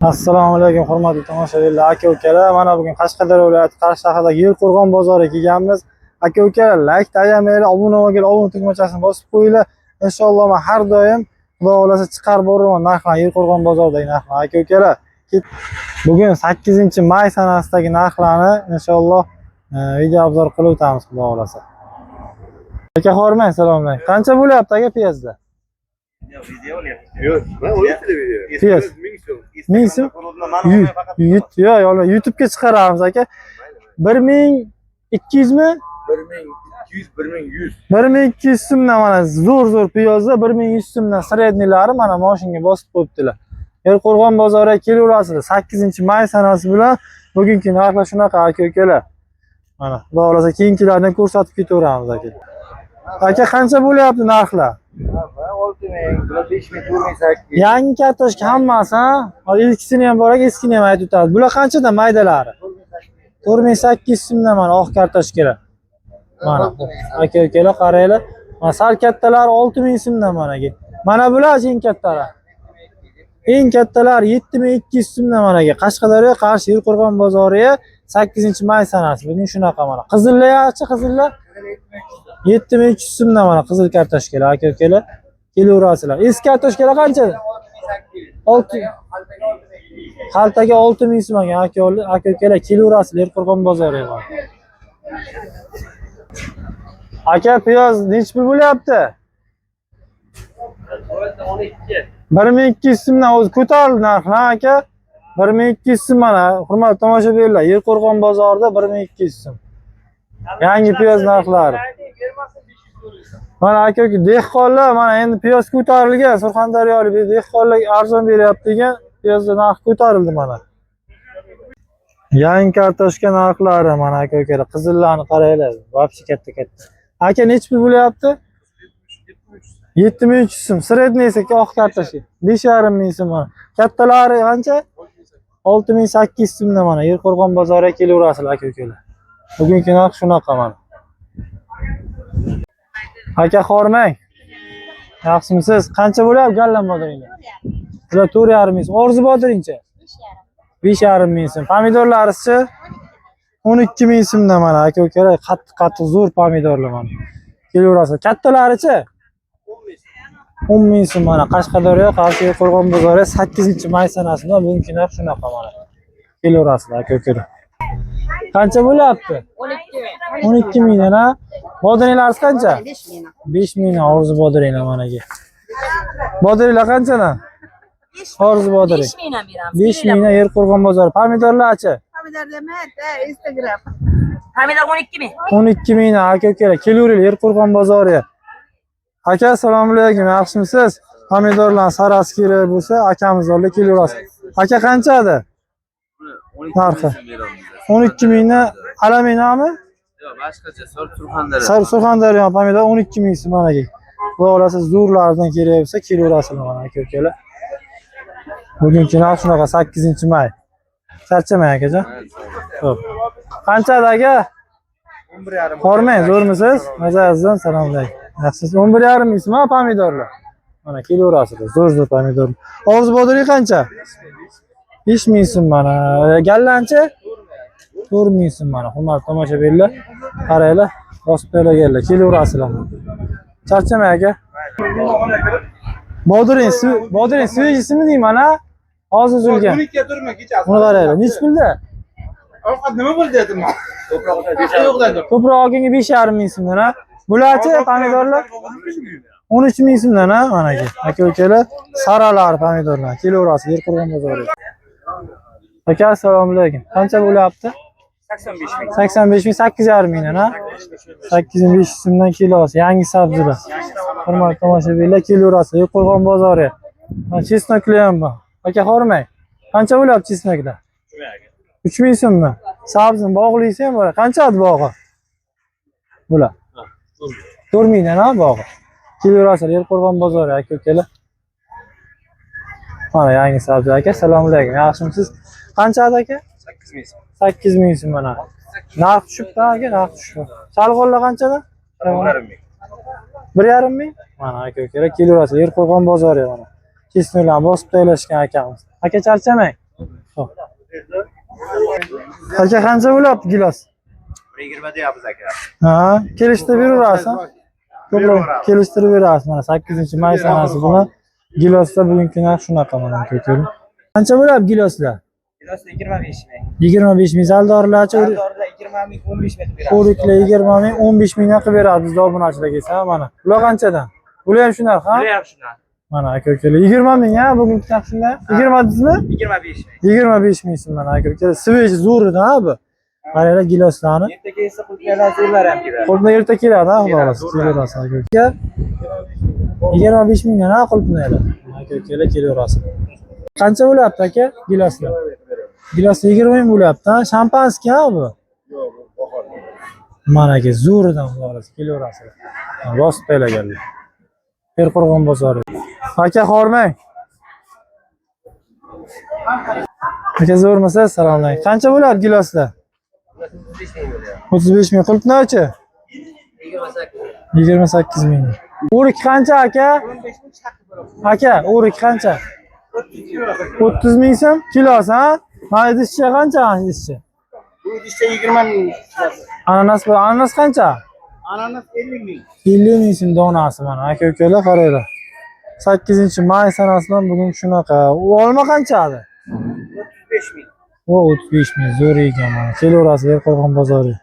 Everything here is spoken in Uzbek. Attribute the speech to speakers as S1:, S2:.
S1: Assalomu alaykum hurmatli tomoshabinlar, aka-ukalar. Mana bugun Qashqadaryo viloyati Qarshi shahridagi Yerqo'rg'on bozoriga kelganmiz. Aka-ukalar, like tayamaylar, obuna bo'lganlar, obuna tugmachasini bosib qo'yinglar. Inshaalloh men har doim Xudo xolasa chiqarib boraman narxlarni, Yerqo'rg'on bozoridagi narxlarni. Aka-ukalar, bugun 8-may sanasidagi narxlarni inshaalloh video obzor qilib o'tamiz Xudo xolasa. Aka Xormay, assalomu alaykum. Qancha bo'lyapti aka piyazda?
S2: Yo'q, men o'ylayapti video.
S1: Piyaz. 1000 so'm. Yo'q, YouTube'ga chiqaramiz aka. 1200 mi?
S2: 1200.
S1: 1200 so'mdan mana zo'r piyozda 1100 so'mdan sredniylari mana mashinaga bosib qo'yibdilar. Yerqo'rg'on bozoriga kelaverasizlar. 8-may sanasi bilan bugungi narxlar shunaqa aka-ukalar. Mana xudo xolasa keyingilardan ko'rsatib ketaveramiz aka. Aka qancha bo'lyapti narxlar?
S2: 6000, 5000, 4800.
S1: Yangi kartoshka hammasi, ha? Ilkisini ham bor, eskini ham aytib o'tamiz. Bular qanchadan maydalari? 4800 so'mdan mana oq kartoshkalar. Mana aka-ukalar qaranglar. Mana sal kattalari 6000 so'mdan mana. Mana bular eng kattalar. Eng kattalar 7200 so'mdan managa. Qashqadaryo Qarshi Yerqo'rg'on bozoriga 8-may sanasi. Bugun shunaqa mana. Qizillarchi, qizillar 7300 so'mdan mana qizil kartoshkalar aka-ukalar. Kelaverasizlar. Eski kartoshkalar qancha? 6. Xaltaga 6000 so'm aka-ukalar kelaverasizlar Yerqo'rg'on bozoriga. Aka piyoz nechi pul bo'lyapti? 1200 so'mdan o'zi ko'tarildi narxi aka. 1200 so'm mana hurmatli tomoshabinlar, Yerqo'rg'on bozorida 1200 so'm. Yangi piyoz narxlari. Mana aka-uka dehqonlar mana endi piyoz ko'tarilgan, Surxondaryolik dehqonlar arzon beryapti degan piyozda narx ko'tarildi mana. Yangi kartoshka narxlari mana aka-ukalar, qizillarni qaranglar, vobshe katta. Aka nechi pul bo'lyapti? 7300 so'm. Sredniy esa oq kartoshka 5500 so'm mana. Kattalari qancha? 6800 so'mdan mana Yerqo'rg'on bozoriga kelaverasizlar aka-ukalar. Bugungi narx shunaqa mana. Aka Xormay, yaxshimisiz? Qancha bo'lyapti gallan bodoringlar? Bular 4,5 so'm. Orzu bodoringcha? 5,5 so'm. Pomidorlarisichi? 12000 so'mdan mana aka-ukalar, qattiq zo'r pomidorlar mana. Kelaverasizlar. Kattalarichi? 10000 so'm mana Qashqadaryo Qarshi Yerqo'rg'on bozori 8-may sanasida bugungi narx shunaqa mana. Kelaverasizlar aka-ukalar. Qancha bo'lyapti? 12000 dan ha? Bodoringlar qancha? 5000 dan orzu bodoringlar managa. Bodoringlar qanchadan? Orzu bodoring.
S3: 5000 dan beramiz.
S1: 5000 dan Yerqo'rg'on bozori. Pomidorlarchi?
S3: Pomidor demaydi, Instagram. Pomidor 12000.
S1: 12000 dan aka-ukalar kelaveringlar Yerqo'rg'on bozoriga. Aka assalomu alaykum, yaxshimisiz? Pomidorlar sarasi kerak bo'lsa, akamiz olib kelaverasiz. Aka qanchadi? Narxi 12000 dan alaminami?
S2: Yo'q, boshqacha
S1: Surxondaryo pomidor 12000 so'm managa. Xudo xolasa zo'rlardan kerak bo'lsa kelaverasizlar mana aka-ukalar. Bugungi narx shunaqa 8-may. Charchamang akajon. Xo'p. Qanchada aka?
S2: 11,5.
S1: Xormay, zo'rmisiz? Mazazdan salom alaykum. Yaxshisiz? 11,5 so'm pomidorlar. Mana kelaverasizlar, zo'r pomidorlar. Orzu bodoring qancha? 5000 so'm mana. Gallanchi? 4000 so'm mana. Hurmatli tomoshabinlar, qaranglar, bosib qo'yganlar, kelaverasizlar. Charchamang aka. Bodoring svejisimi deyman ha? Hozir uzilgan.
S2: 12 ga turma kechasi.
S1: Buni qaranglar, nechi pulda?
S2: Ovqat nima bo'ldi dedim.
S1: Ko'proq olganga 5,5 so'mdan ha. Bularchi pomidorlar 13000 so'mdan ha managa. Aka-ukalar, saralar pomidorlar. Kelaverasiz Yerqo'rg'on bozoriga. Aka assalomu alaykum. Qancha bo'lyapti?
S2: 85000.
S1: 85000, 8,5 dan ha. 8500 so'mdan kilosi yangi sabzilar. Hurmatli tomoshabinlar, kelaverasiz Yerqo'rg'on bozoriga. Mana chesnoklar ham bor. Aka Xormay, qancha bo'lyapti chesnoklar? 3000 so'mmi? Sabzini bog'lisi ham bor. Qanchadi bog'i? Bular 4000 dan ha bog'i. Kelaverasizlar Yerqo'rg'on bozori aka-ukalar. Mana yangi sabzi aka, assalomu alaykum. Yaxshimisiz? Qanchadi aka?
S2: 8000 so'm.
S1: 8000 so'm mana. Narx tushibdi aka, narx tushdi. Salg'onlar qanchadan?
S2: 1,5 ming.
S1: 1,5 ming? Mana aka-ukalar kelaverasizlar Yerqo'rg'on bozori mana. Chesnoklarni bosib tayyorlashgan akamiz. Aka charchamang. To'xta. Aka qancha bo'lyapti gilos?
S2: 120 deyapmiz aka.
S1: Ha, kelishtirib beraverasizmi? Ko'proq kelishtirib berasiz. Mana 8-may sanasi buni gilosda bugungi narx shunaqa mana ko'ring. Qancha bo'lyapti giloslar?
S2: Kilosi 25 ming.
S1: 25 ming saldorlarcha
S2: Dorilar 20 ming, 15 ming beramiz.
S1: o'riklar 20 ming, 15 mingdan qilib beradi bizda obunachilar kelsa, mana. Bular qanchadan? Bular ham shu narx, ha?
S2: Bular ham shundan.
S1: Mana aka ukalar 20 ming ha bugungi narx shunday. 20 dedingizmi?
S2: 25 ming.
S1: 25 ming so'm mana aka ukalar. Svej zo'ridan ha bu. Qaranglar giloslarni.
S2: Erta kelsa qulflar zo'rlar ham keladi.
S1: Qo'lda erta keladi ha, xudo xolasa. Kelaverasiz aka uka. 25 mingdan ha qulpnaylar. Aka ukalar kelaverasiz. Qancha bo'lyapti aka giloslar? Gilos 20 ming bo'lyapti ha. Shampanskiy ha bu. Mana aka zo'ridan xudo xolasa kelaverasiz. Rost paylaganlar. Erqo'rg'on bozori. Aka xormang. Aka zo'rmisiz? Assalomu alaykum. Qancha bo'ladi giloslar? 35 ming. Qulpnochi? 28 ming. O'rik qancha aka? Aka, o'rik qancha? 30 ming so'm kilosi ha? Mana idishcha qancha idishcha?
S2: Bu idishcha 20 ming.
S1: Ananas qancha?
S2: Ananas 50 ming.
S1: 50 ming so'm donasi mana aka ukalar qaranglar. 8-may sanasidan bugun shunaqa. Olma qanchadi?
S2: 35 ming.
S1: O 35 ming zo'r ekan mana. Kelaverasiz Erqo'rg'on bozori.